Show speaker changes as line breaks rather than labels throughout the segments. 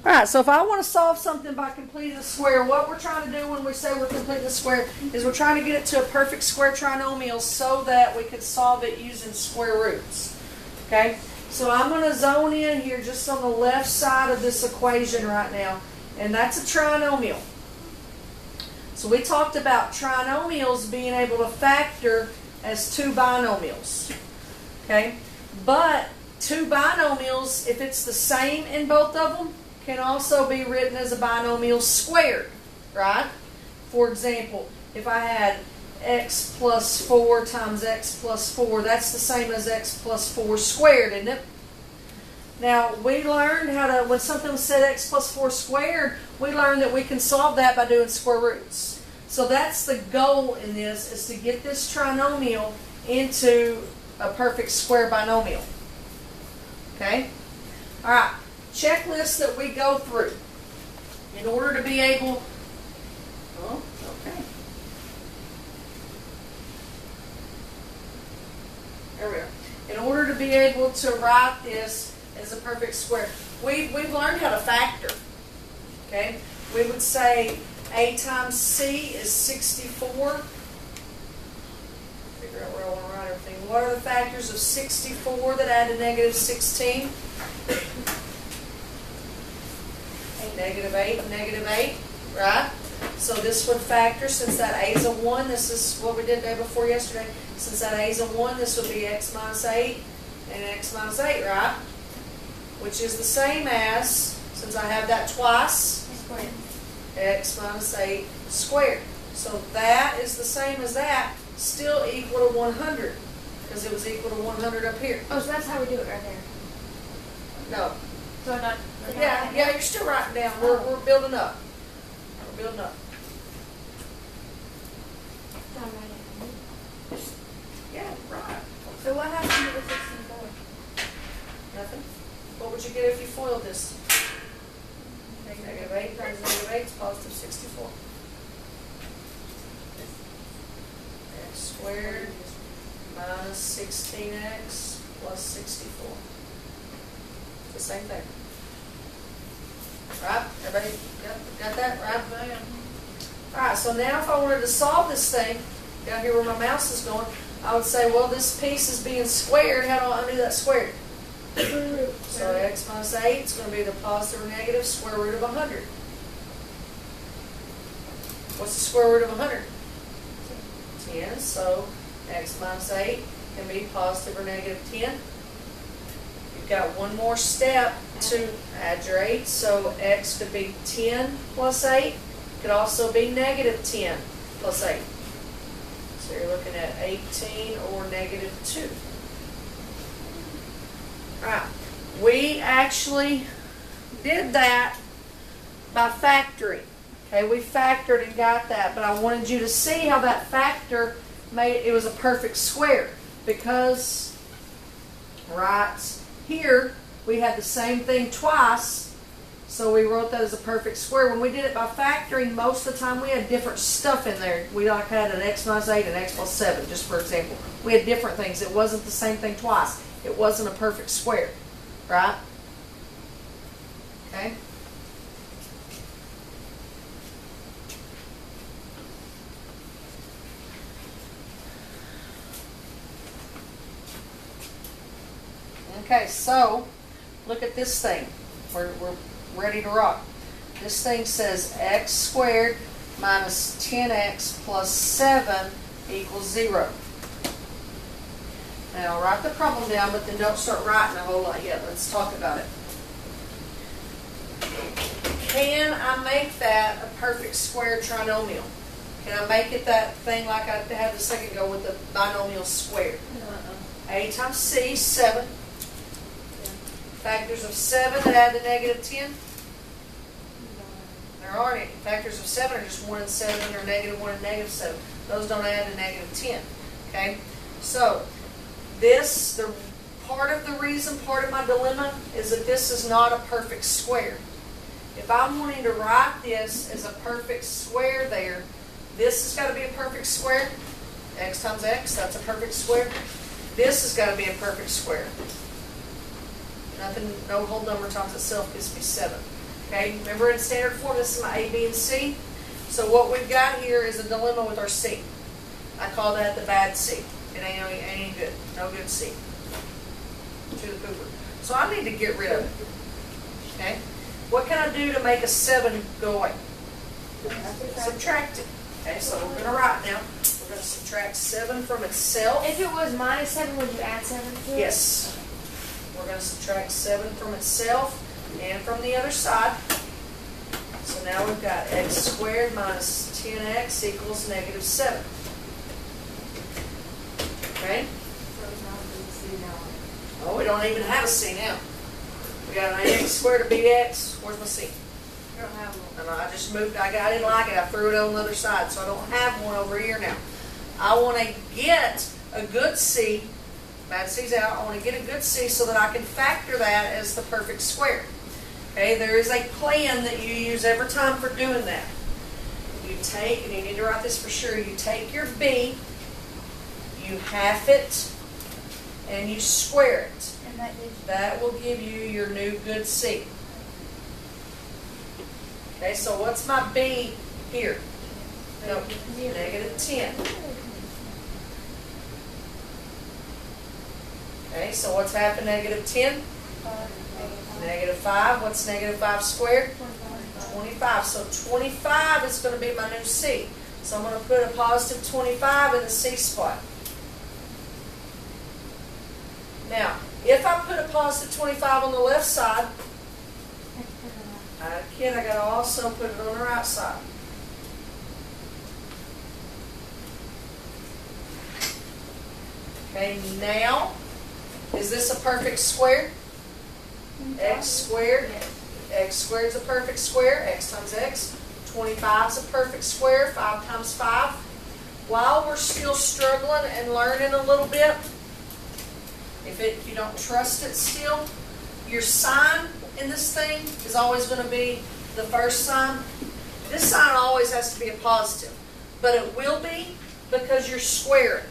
Alright, so if I want to solve something by completing a square, what we're trying to do when we say we're completing a square is we're trying to get it to a perfect square trinomial so that we could solve it using square roots. Okay? So I'm going to zone in here just on the left side of this equation right now, and that's a trinomial. So we talked about trinomials being able to factor as two binomials. Okay? But two binomials, if it's the same in both of them, can also be written as a binomial squared, right? For example, if I had x plus 4 times x plus 4, that's the same as x plus 4 squared, isn't it? Now, we learned how to, when something said x plus 4 squared, we learned that we can solve that by doing square roots. So that's the goal in this, is to get this trinomial into a perfect square binomial. Okay? All right. Checklist that we go through in order to be able, oh, okay. There we are. In order to be able to write this as a perfect square, we've learned how to factor. Okay? We would say a times c is 64. Figure out where I want to write everything. What are the factors of 64 that add to negative 16? Negative 8 and negative 8, right? So this would factor, since that a is a 1, this is what we did day before yesterday. Since that a is a 1, this would be x minus 8 and x minus 8, right? Which is the same as, since I have that twice, x minus 8 squared. So that is the same as that, still equal to 100, because it was equal to 100 up here.
Oh, so that's how we do it right there.
No.
So not.
Yeah, you're still writing down. We're building up. We're building up. Yeah, right.
So what happened to the 64?
Nothing. What would you get if you foiled this? Negative 8 times negative 8 is positive 64. X squared minus 16x plus 64. The same thing. Right? Everybody got that? Right? Alright, so now if I wanted to solve this thing, down here where my mouse is going, I would say, well, this piece is being squared. How do I undo that squared? So x minus 8 is going to be the positive or negative square root of 100. What's the square root of 100? 10. So x minus 8 can be positive or negative 10. You've got one more step to add your 8, so x could be 10 plus 8. Could also be negative 10 plus 8. So you're looking at 18 or negative 2. Alright, we actually did that by factoring. Okay, we factored and got that, but I wanted you to see how that factor made it was a perfect square, because right here we had the same thing twice, so we wrote that as a perfect square. When we did it by factoring, most of the time we had different stuff in there. We like had an x minus 8 and x plus 7, just for example. We had different things. It wasn't the same thing twice. It wasn't a perfect square, right? Okay. Okay, so look at this thing. We're ready to rock. This thing says x squared minus 10x plus 7 equals 0. Now write the problem down, but then don't start writing a whole lot yet. Let's talk about it. Can I make that a perfect square trinomial? Can I make it that thing like I had a second ago with the binomial squared? A times c, 7. Factors of 7 that add to negative 10? There aren't any. Factors of 7 are just 1 and 7 or negative 1 and negative 7. Those don't add to negative 10. Okay? So, the part of the reason, part of my dilemma, is that this is not a perfect square. If I'm wanting to write this as a perfect square there, this has got to be a perfect square. X times x, that's a perfect square. This has got to be a perfect square. Nothing, no whole number times itself gives me 7. Okay, remember in standard form, this is my A, B, and C. So what we've got here is a dilemma with our C. I call that the bad C. It ain't good. No good C. To the pooper. So I need to get rid of it. Okay? What can I do to make a 7 go away? Subtract it. Okay, so we're going to write now. We're going to subtract 7 from itself.
If it was -7, would you add 7 to it?
Yes. We're going to subtract 7 from itself and from the other side. So now we've got x squared minus 10x equals -7. Okay? Oh, we don't even have a C now. We got an ax squared to bx. Where's my C?
You don't have one.
And I just moved, I didn't like it, I threw it on the other side, so I don't have one over here now. I want to get a good C, bad C's out, I want to get a good C so that I can factor that as the perfect square. Okay, there is a plan that you use every time for doing that. You take, and you need to write this for sure, you take your B, you half it, and you square it.
And that gives you.
That will give you your new good C. Okay, so what's my B here? No, -10. Okay, so what's half of -10? -5. What's -5 squared? 25. So 25 is going to be my new C. So I'm going to put a positive 25 in the C spot. Now, if I put a positive 25 on the left side, I got to also put it on the right side. Okay, now, is this a perfect square? X squared. X squared is a perfect square. X times X. 25 is a perfect square. 5 times 5. While we're still struggling and learning a little bit, if you don't trust it still, your sign in this thing is always going to be the first sign. This sign always has to be a positive, but it will be because you're squaring.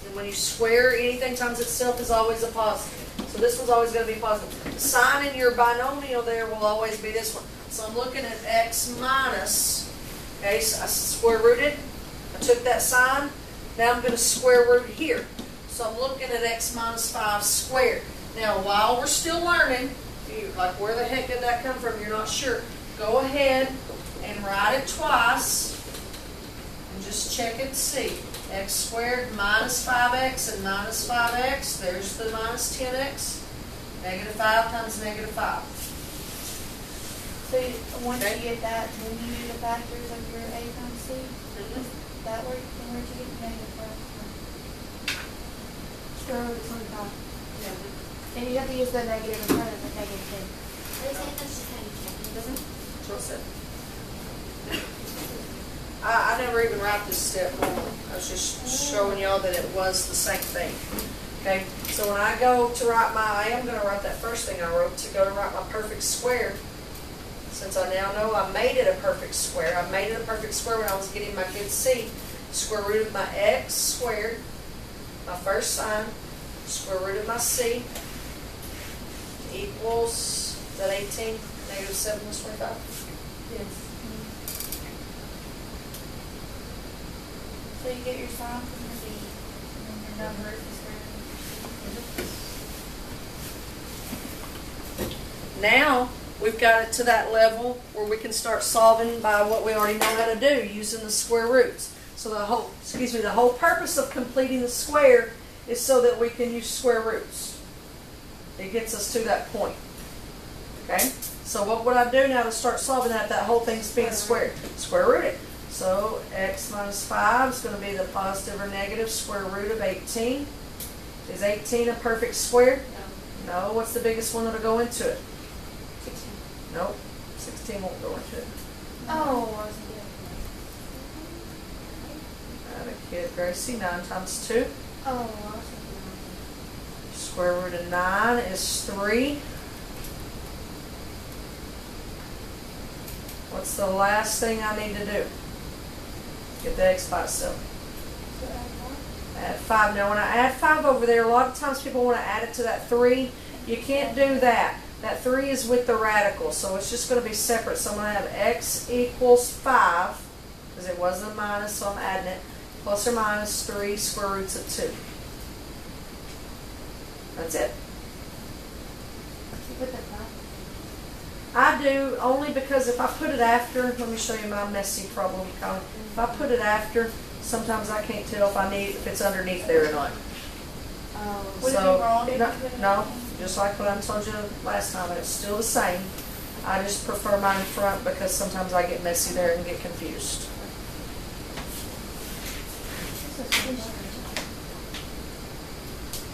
And when you square, anything times itself is always a positive. So this one's always going to be positive. The sign in your binomial there will always be this one. So I'm looking at x minus, okay, so I square rooted. I took that sign. Now I'm going to square root here. So I'm looking at x minus 5 squared. Now, while we're still learning, like where the heck did that come from, you're not sure, go ahead and write it twice and just check it and see. X squared minus 5x and minus 5x, there's the minus 10x, -5 times -5.
So once
Okay.
you get that, then you do the factors of your A times C? That work, then where'd you get -5? Square root of 25. And you have to use the negative in front of the -10.
That's what I said. I never even write this step wrong. I was just showing y'all that it was the same thing. Okay, so when I go to write I am going to write that first thing I wrote, to go to write my perfect square. Since I now know I made it a perfect square. I made it a perfect square when I was getting my good C. Square root of my x squared, my first sign, square root of my C, equals, is that 18? -7 is 25?
Yes. So you get your sign from your B, and then your number is the square root.
Now, we've got it to that level where we can start solving by what we already know how to do, using the square roots. So the whole purpose of completing the square is so that we can use square roots. It gets us to that point. Okay? So what would I do now to start solving that? That whole thing's being squared. Square root it. So x minus 5 is going to be the positive or negative square root of 18. Is 18 a perfect square? No. What's the biggest one that'll go into it?
16.
Nope. 16 won't go into it.
Oh, I was good.
A kid, Gracie. 9 times 2.
Oh, I was
Square root of 9 is 3. What's the last thing I need to do? Get the x by itself. Add 5. Now when I add 5 over there, a lot of times people want to add it to that 3. You can't do that. That 3 is with the radical, so it's just going to be separate. So I'm going to have x equals 5, because it wasn't a minus, so I'm adding it, plus or minus 3 square roots of 2. That's it.
You put the 5.
I do, only because if I put it after, let me show you my messy problem, Colin. If I put it after, sometimes I can't tell if it's underneath there or not.
Would it be wrong if you
No,
put it
no,
in?
just like what I told you last time, it's still the same. I just prefer mine in front because sometimes I get messy there and get confused.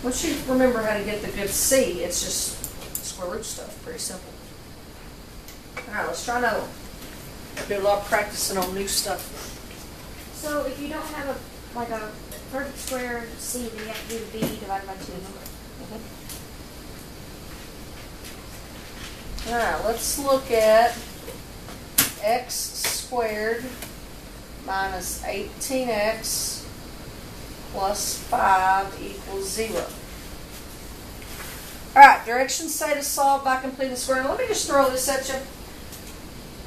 Once you remember how to get the good C, it's just square root stuff, pretty simple. All right, let's try another one. I do a lot of practicing on new stuff.
So if you don't have a perfect square C, then you have to do B divided by 2.
All right, let's look at x squared minus 18x plus 5 equals 0. All right, directions say to solve by completing the square. Now, let me just throw this at you.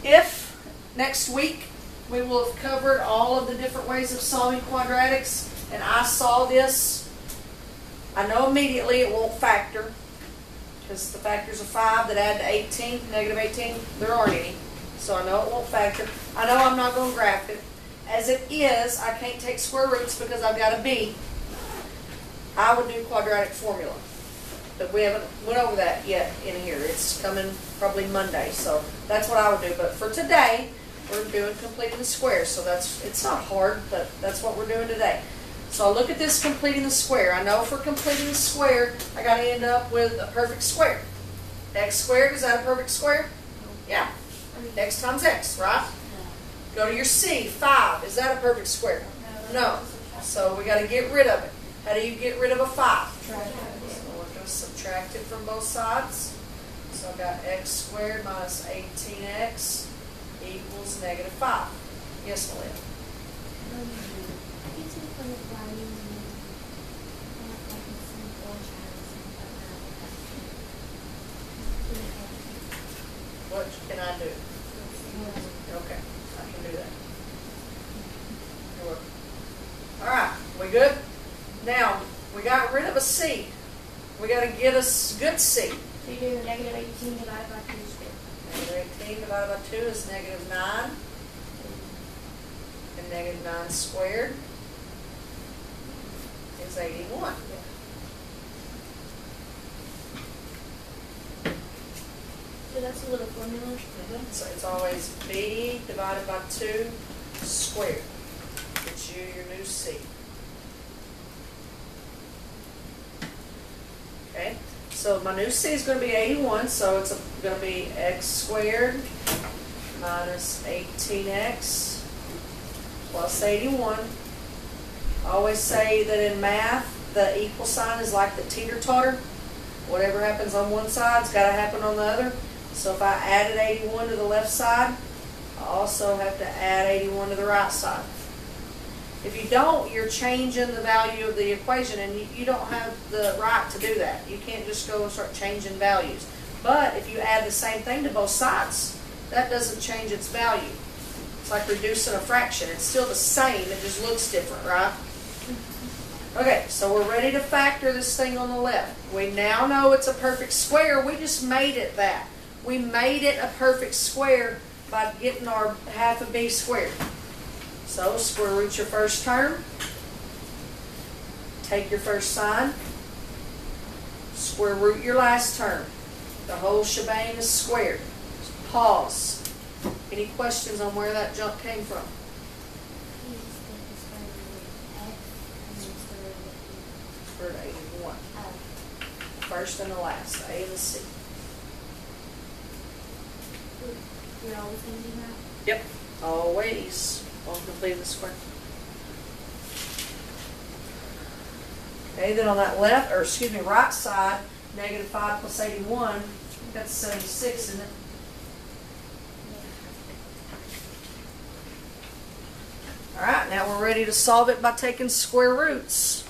If next week we will have covered all of the different ways of solving quadratics, and I saw this, I know immediately it won't factor, because the factors of 5 that add to 18, negative 18, there aren't any. So I know it won't factor. I know I'm not going to graph it. As it is, I can't take square roots because I've got a b. I would do quadratic formula. But we haven't went over that yet in here. It's coming probably Monday. So that's what I would do. But for today, we're doing completing the square. So it's not hard, but that's what we're doing today. So look at this completing the square. I know for completing the square, I got to end up with a perfect square. X squared, is that a perfect square? Yeah. X times x, right? Go to your C, 5. Is that a perfect square? No. So we got to get rid of it. How do you get rid of a 5? So we're going to subtract it from both sides. So I've got x squared minus 18x equals negative 5. Yes, Malia? What can I do? Okay, I can do that. You're welcome. All right, we good? Now, we got rid of a C. We got to get a good C.
So you do negative 18 divided by 2 squared.
Negative 18 divided by 2 is negative 9. And negative 9 squared is 81.
So that's a little formula.
So it's always b divided by 2 squared. Gets you your new C. Okay, so my new C is going to be 81, so it's going to be x squared minus 18x plus 81. I always say that in math, the equal sign is like the teeter-totter. Whatever happens on one side's got to happen on the other. So if I added 81 to the left side, I also have to add 81 to the right side. If you don't, you're changing the value of the equation, and you don't have the right to do that. You can't just go and start changing values. But if you add the same thing to both sides, that doesn't change its value. It's like reducing a fraction. It's still the same, it just looks different, right? Okay, so we're ready to factor this thing on the left. We now know it's a perfect square. We just made it that. We made it a perfect square by getting our half of b squared. So square root your first term. Take your first sign. Square root your last term. The whole shebang is squared. Pause. Any questions on where that jump came from? Square root of 81. First and the last, A and the C.
You're always going to do that?
Yep, always on completing the square. Okay, then on that left, or excuse me, right side, negative 5 plus 81, that's 76, isn't it? All right, now we're ready to solve it by taking square roots.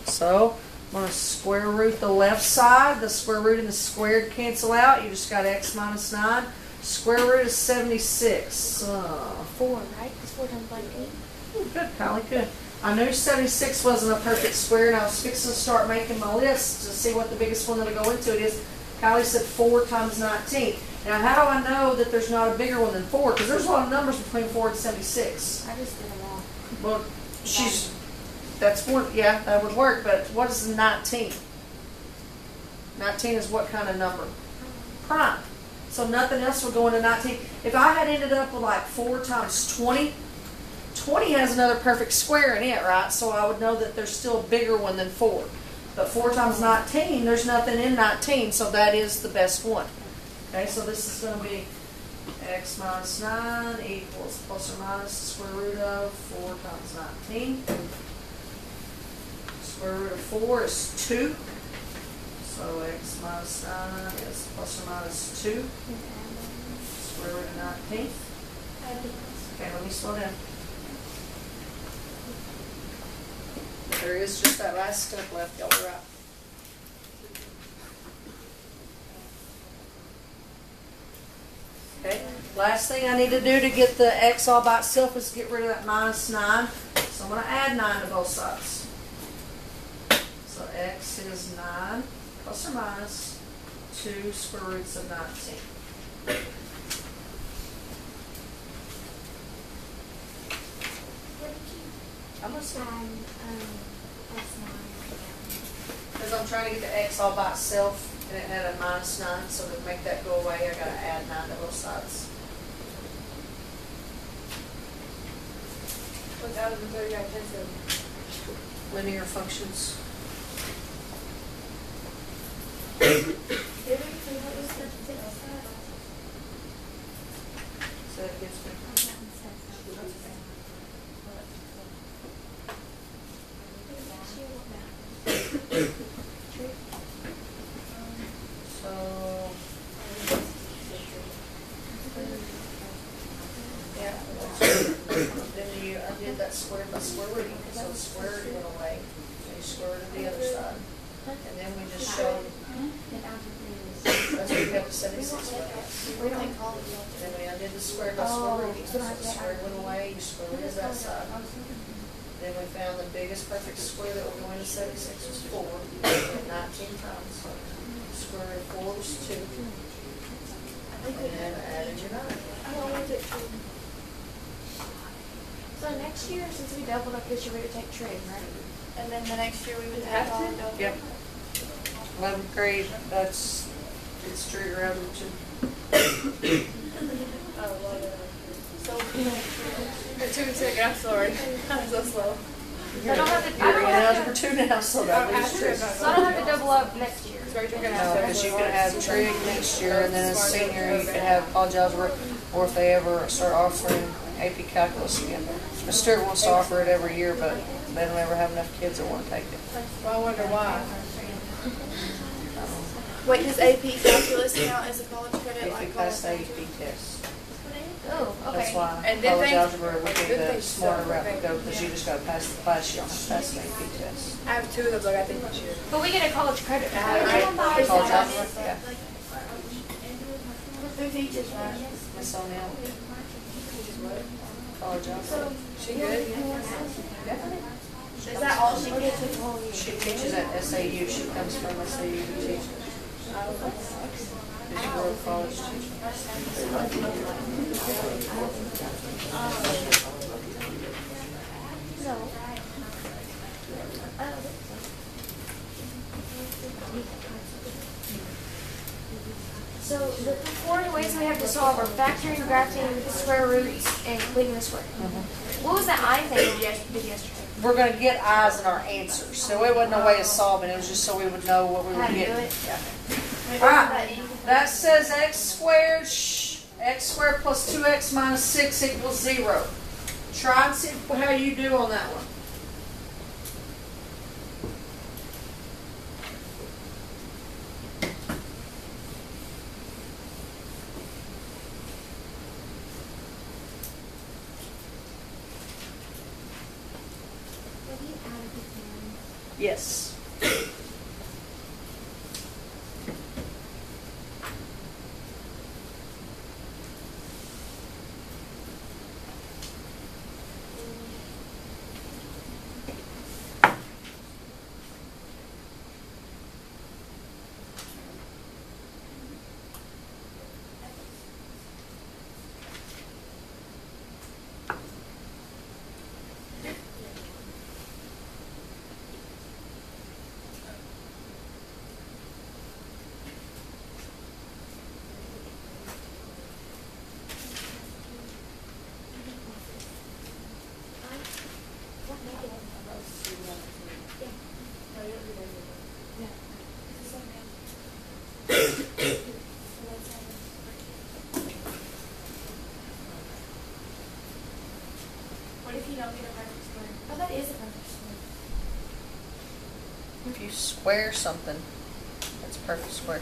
So I'm gonna square root the left side. The square root and the squared cancel out. You just got x minus 9. Square root is 76.
4, right? Because 4 times like 8.
Ooh, good, Kylie, good. I knew 76 wasn't a perfect square, and I was fixing to start making my list to see what the biggest one that'll go into it is. Kylie said 4 times 19. Now, how do I know that there's not a bigger one than 4? Because there's a lot of numbers between 4 and 76.
I just did them all.
Well, that's one, yeah, that would work, but what is 19? 19 is what kind of number? Prime. So nothing else would go into 19. If I had ended up with like 4 times 20, 20 has another perfect square in it, right? So I would know that there's still a bigger one than 4. But 4 times 19, there's nothing in 19, so that is the best one. Okay, so this is going to be x minus 9 equals plus or minus the square root of 4 times 19. Square root of 4 is 2. So x minus 9 is plus or minus 2. Square root of 19. Okay, let me slow down. There is just that last step left, y'all are right. Okay, last thing I need to do to get the x all by itself is get rid of that minus 9. So I'm going to add 9 to both sides. So x is 9 plus or minus 2 square roots of 19. I'm going to say, because I'm trying to get the x all by itself, and it had a minus 9, so to make that go away, I got to add 9 to both sides.
What's algebra 30 got 10 of?
Linear functions. So that gives me. So, yeah, then you undid that square by square root, so the square root went away, and you square root the other side. And then we just showed, that's what we have the 76 with.
We don't call it.
Then we undid the square by square root, so the square went away, you square root that side. Then we found the biggest perfect square that would go into 76 was 4, 19 times. Square root of 4 was 2. And then added your 9.
So next year, since we doubled up this year, we would take trig, right?
And then the next year we would
Have
take all
to?
double.
Yep. 11th grade, it's true around two.
So, the 2 second, I'm sorry. I'm so slow.
So I don't have to.
You're in algebra 2 now, so that is true.
So I don't have to double up next year.
No, because you could have trig next year, and then as a senior, you could have college algebra, or if they ever start offering AP calculus again. Mr. Stewart wants to offer it every year, but they don't ever have enough kids that want to take it.
Well, I wonder why. Wait, does AP calculus count as a college credit?
If
Like
you pass the
college
AP test.
Oh, okay.
That's why
And then
college
they-
algebra would be
then
the
they
smarter
suck,
route to
okay.
go, because you just got to pass the class, you don't have to pass the AP test.
I have 2 of those, like I think this year.
But we get a college credit.
College algebra, yeah.
Who teaches that?
Miss O'Neill,
Teaches what?
college algebra.
She good?
Yeah.
Is that all she gets?
She teaches at SAU. She comes from SAU to teach. She's a world college teacher.
So the 4 ways we have to solve are factoring, grafting, square roots, and completing the square. What was that I thing we did yesterday?
We're going to get I's in our answers. So it wasn't a way of solving. It was just so we would know what we were
How to do
getting.
it?
Yeah. All right. That says x squared. X squared plus 2x minus 6 equals 0. Try and see how you do on that one. Yes.
What if you don't get a perfect square? Oh, that is a perfect square.
If you square something, it's a perfect square.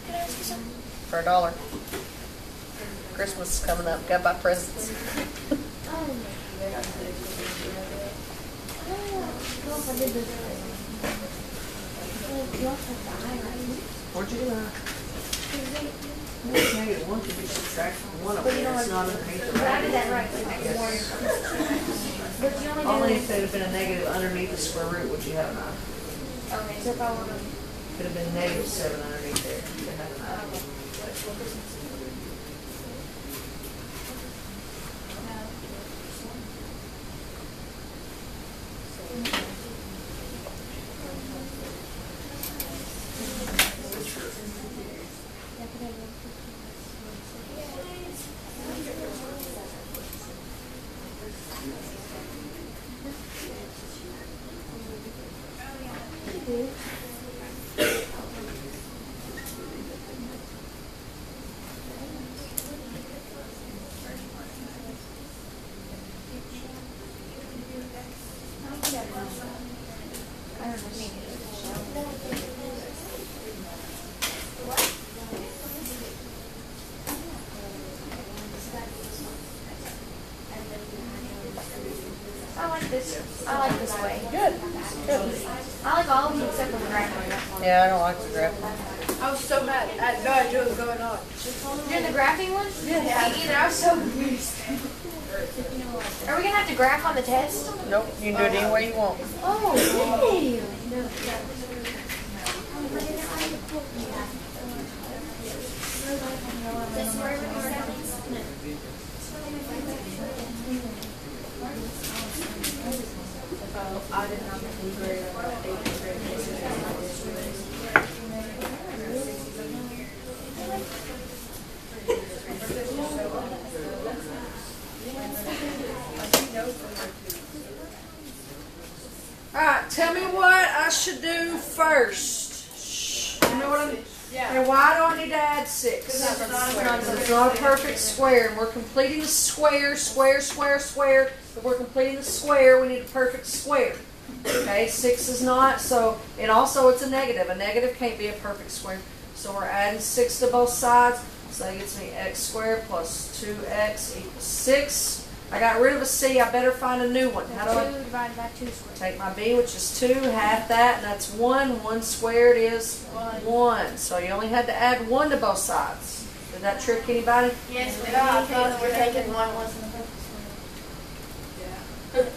Can I ask you something?
For $1. Christmas is coming up. Gotta buy presents.
I don't know if I did this right. You also have to highlight.
Where'd you do that? Negative 1 can be subtracted from 1 of
But
it.
you don't
It's not
have
underneath the
But I did
bracket.
that right. But you only
Only
do
if it had been a negative underneath the square root would you have an I.
Okay, so if I were to.
Could have been -7 underneath there. You could have an I.
I like this way.
Good.
I like all of them except for the graph one.
Yeah, I don't like the graph.
I was so mad. I had no idea what was going on.
You're the graphing one? Yeah. Me either. I was so confused. Are we gonna have to graph on the test?
Nope, you can do it any way you want.
Oh, yay!
I did not make any grade on that 8th
Alright, tell me what I should do first. Shh. You know what I'm... And why do I need to add 6? Because it's not a perfect square. And we're completing the square, square. If we're completing the square, we need a perfect square. Okay, 6 is not, so, and also it's a negative. A negative can't be a perfect square. So we're adding 6 to both sides. So that gets me x squared plus 2x equals 6. I got rid of a c. I better find a new one. How do I...
2 divided by 2 squared.
Take my b, which is 2, half that, and that's 1. 1 squared is 1. So you only had to add 1 to both sides. Did that trick anybody?
Yes, but
Yeah, I thought we're taking one wasn't a perfect square.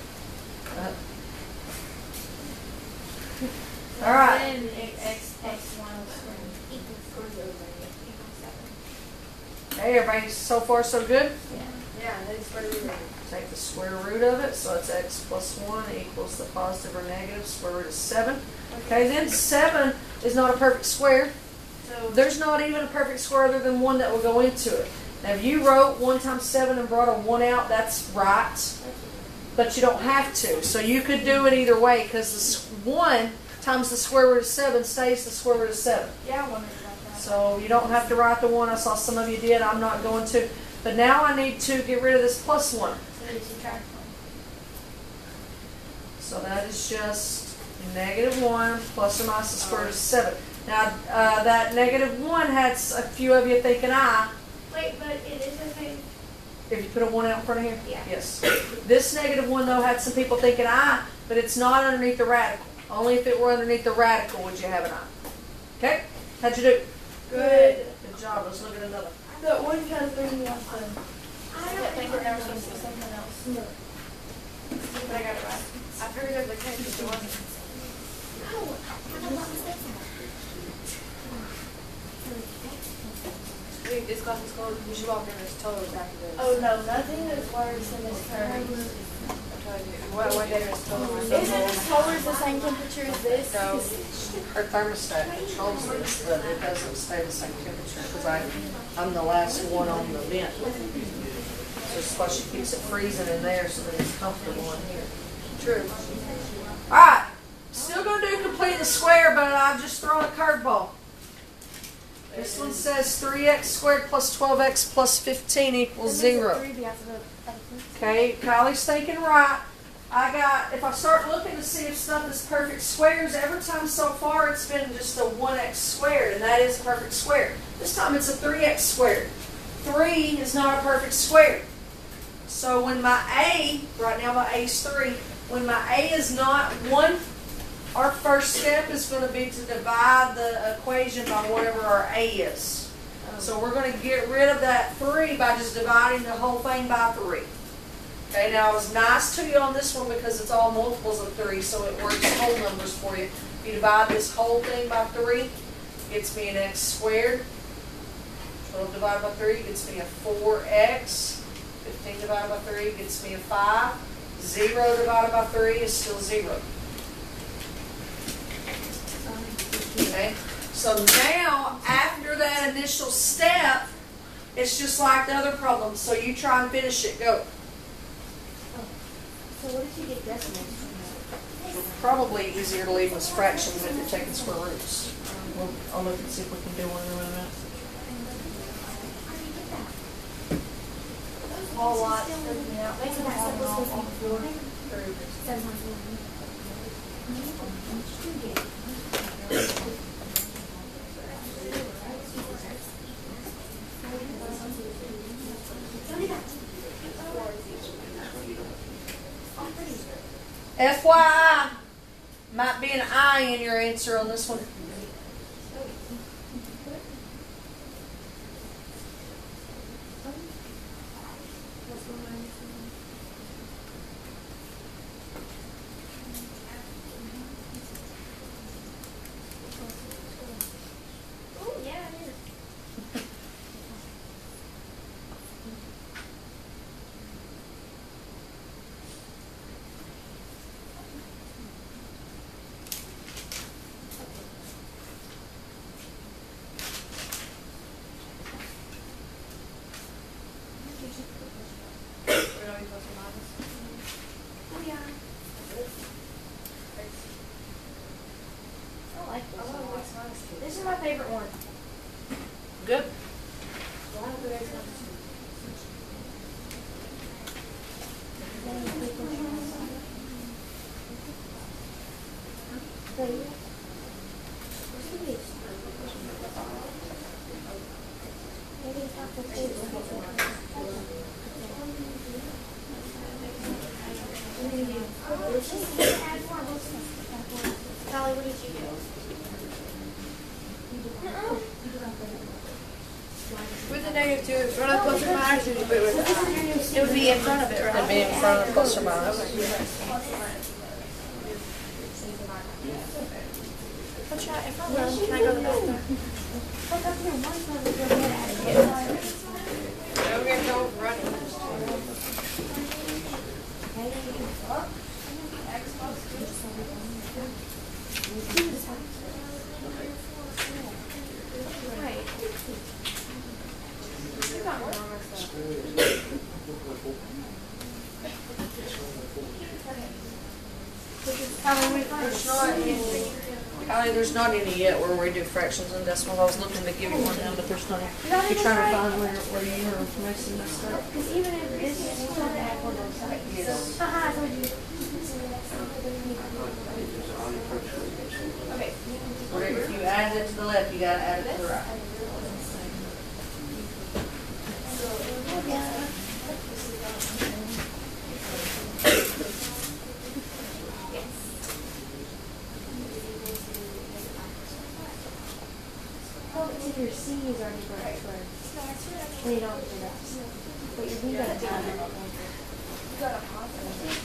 All right.
Then x1
Hey, everybody, so far so good?
Yeah, that's what we read.
Take the square root of it, so it's x plus 1 equals the positive or negative square root of 7. Okay, then 7 is not a perfect square.
So
There's not even a perfect square other than 1 that will go into it. Now, if you wrote 1 times 7 and brought a 1 out, that's right. But you don't have to. So you could do it either way, because the 1 times the square root of 7 stays the square root of 7.
yeah, I wondered about that.
So you don't have to write the 1. I saw some of you did. I'm not going to. But now I need to get rid of this plus 1.
So you subtract 1.
So that is just negative 1 plus or minus the square root of 7. Now, that negative 1 had a few of you thinking I.
Wait, but it is okay.
If you put a 1 out in front of here?
Yeah.
Yes. This negative 1, though, had some people thinking I, but it's not underneath the radical. Only if it were underneath the radical would you have an I. Okay? How'd you do?
Good.
Good job. Let's look at another.
That one kind of threw me off then.
I don't think we're never supposed to do something else.
No.
But I got it right. I figured it was okay because it wasn't.
Dude, this class is closed. We should walk in this totally back to this.
Oh no, nothing is worse than this curve.
I told you. What day is totally?
Isn't this color the same temperature as this?
No.
Her thermostat controls this, but it doesn't stay the same temperature because I'm the last one on the vent. So that's why she keeps it freezing in there so that it's comfortable in here.
True.
All right, still going to do complete the square, but I've just thrown a curveball. This one says 3x squared plus 12x plus 15 equals 0. Okay, Kylie's thinking right. If I start looking to see if stuff is perfect squares, every time so far it's been just a 1x squared, and that is a perfect square. This time it's a 3x squared. 3 is not a perfect square. So when my A, right now my A is 3, when my A is not 1, our first step is going to be to divide the equation by whatever our A is. So we're going to get rid of that 3 by just dividing the whole thing by 3. Okay, now I was nice to you on this one because it's all multiples of 3, so it works whole numbers for you. If you divide this whole thing by 3, it gets me an x squared. 12 divided by 3 gets me a 4x. 15 divided by 3 gets me a 5. 0 divided by 3 is still 0. Okay, so now after that initial step, it's just like the other problems. So you try and finish it. Go.
So what if you get decimals from that?
Probably easier to leave as fractions if you're taking square roots. I'll look and see if we can do one in a minute.
Whole lot freaking out. Making that simple is supposed to be 7 times 1.
FYI, might be an I in your answer on this one.
Oh, yeah, it is. Oh, yeah. I like this one. This is my favorite one.
Good.
Callie, what did you do?
With the negative 2, it's run up plus or minus, it would be in front of it, right?
It'd be in front of plus or minus.
I'll try, if I'm wrong, can I go to the bathroom? We're going to go running.
Right. You got one on
Kylie, there's not any yet where we do fractions and decimals. I was looking to give you one now, but there's not any. You're trying to find where you were messing this up.
Because even if this is one that I have one on side.
Yes.
I told you. Okay.
If you add it to the left, you gotta add it to the right.
Well, it's if your C is already correct, when you don't do that. But your B got a time. You got a positive.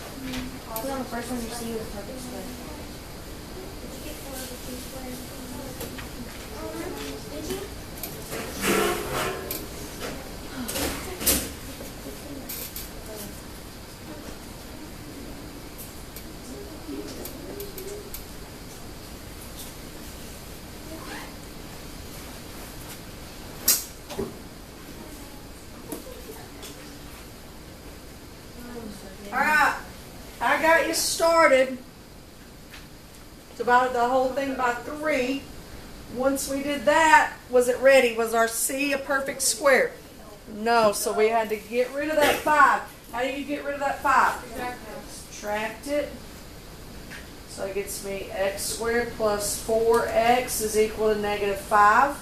Put on the first one, your C was perfect square. Did you get 4 over 2 squared? Did you?
Alright, I got you started. Divided the whole thing by 3. Once we did that, was it ready? Was our C a perfect square? No, so we had to get rid of that 5. How do you get rid of that 5? Subtract it. So it gets me x squared plus 4x is equal to negative 5.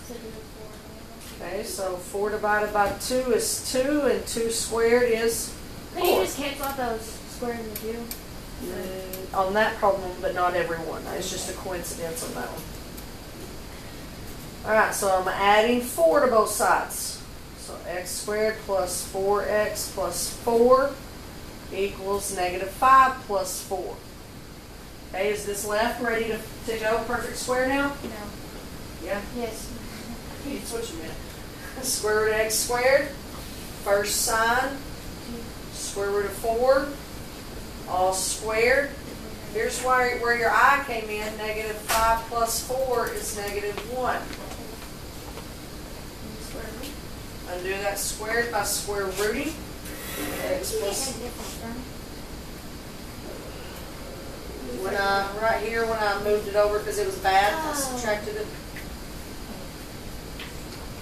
Okay, so 4 divided by 2 is 2, and 2 squared is
Can you
4.
just cancel out those squares and 2?
On that problem, but not everyone. It's just a coincidence on that one. Alright, so I'm adding 4 to both sides. So x squared plus 4x plus 4 equals negative 5 plus 4. Okay, is this left ready to go perfect square now?
No.
Yeah,
Yes.
that's what you meant. Square root of x squared, first sign, square root of 4, all squared. Here's where your I came in. Negative 5 plus 4 is negative 1. Undo that squared by square rooting. X plus, right here when I moved it over because it was bad, I subtracted it.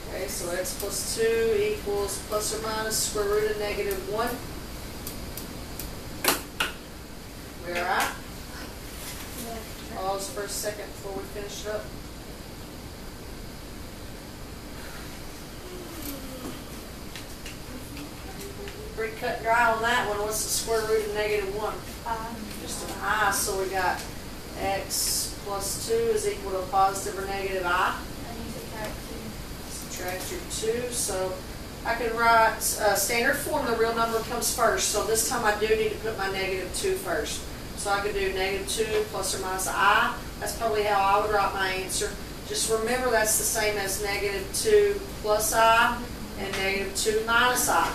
Okay, so x plus 2 equals plus or minus square root of negative 1. We all right? Pause for a second before we finish it up. Pretty cut and dry on that one. What's the square root of negative 1? Just an I, so we got x plus 2 is equal to a positive or negative I. Subtract your 2, so I can write standard form, the real number comes first, so this time I do need to put my negative 2 first. So I could do negative 2 plus or minus I. That's probably how I would write my answer. Just remember that's the same as negative 2 plus I and negative 2 minus I,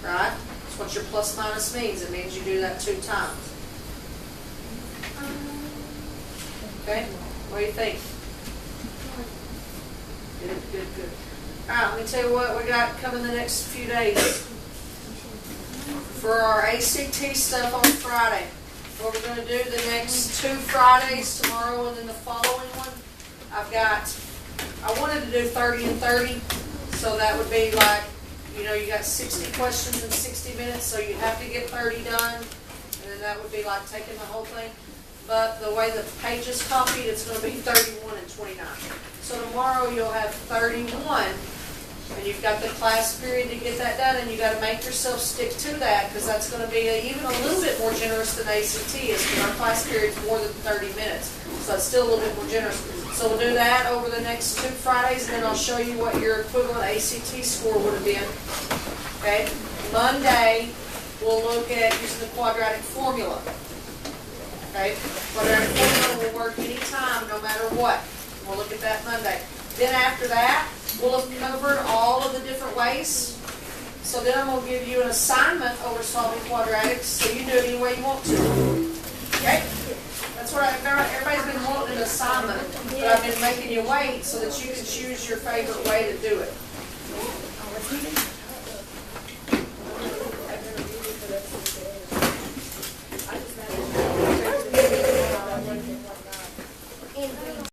right? That's what your plus minus means. It means you do that 2 times. Okay, what do you think? Good, good, good. All right, let me tell you what we got coming the next few days. For our ACT stuff on Friday, what we're going to do the next 2 Fridays, tomorrow and then the following one, I wanted to do 30 and 30, so that would be like, you know, you got 60 questions in 60 minutes, so you have to get 30 done, and then that would be like taking the whole thing. But the way the page is copied, it's going to be 31 and 29. So tomorrow you'll have 31, and you've got the class period to get that done, and you got to make yourself stick to that, because that's going to be even a little bit more generous than ACT is, because our class period is more than 30 minutes. So it's still a little bit more generous. So we'll do that over the next 2 Fridays, and then I'll show you what your equivalent ACT score would have been. Okay? Monday, we'll look at using the quadratic formula. Okay? Quadratic formula will work anytime, no matter what. We'll look at that Monday. Then after that, we'll have covered all of the different ways. So then I'm going to give you an assignment over solving quadratics, so you do it any way you want to. Okay? That's what everybody's been wanting an assignment, but I've been making you wait so that you can choose your favorite way to do it.